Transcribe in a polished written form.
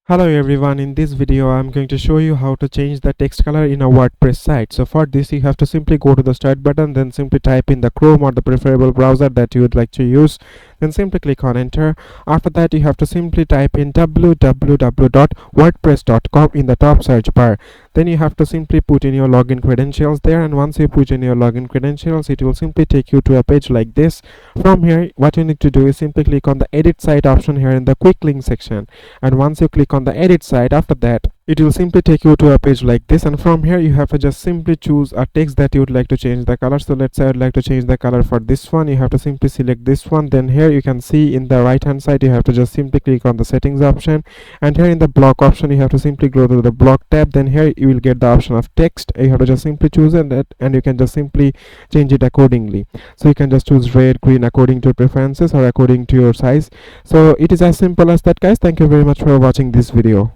Hello everyone, in this video I'm going to show you how to change the text color in a WordPress site. So for this you have to simply go to the start button, then simply type in the Chrome or the preferable browser that you would like to use, then simply click on enter. After that you have to simply type in www.wordpress.com in the top search bar. Then you have to simply put in your login credentials there, and once you put in your login credentials it will simply take you to a page like this. From here what you need to do is simply click on the edit site option here in the quick link section, and once you click on the edit site, after that it will simply take you to a page like this, and from here you have to just simply choose a text that you would like to change the color. So let's say I would like to change the color for this one. You have to simply select this one. Then here you can see in the right hand side you have to just simply click on the settings option, and here in the block option you have to simply go to the block tab. Then here you will get the option of text. You have to just simply choose that, and you can just simply change it accordingly. So you can just choose red, green according to your preferences or according to your size. So it is as simple as that, guys. Thank you very much for watching this video.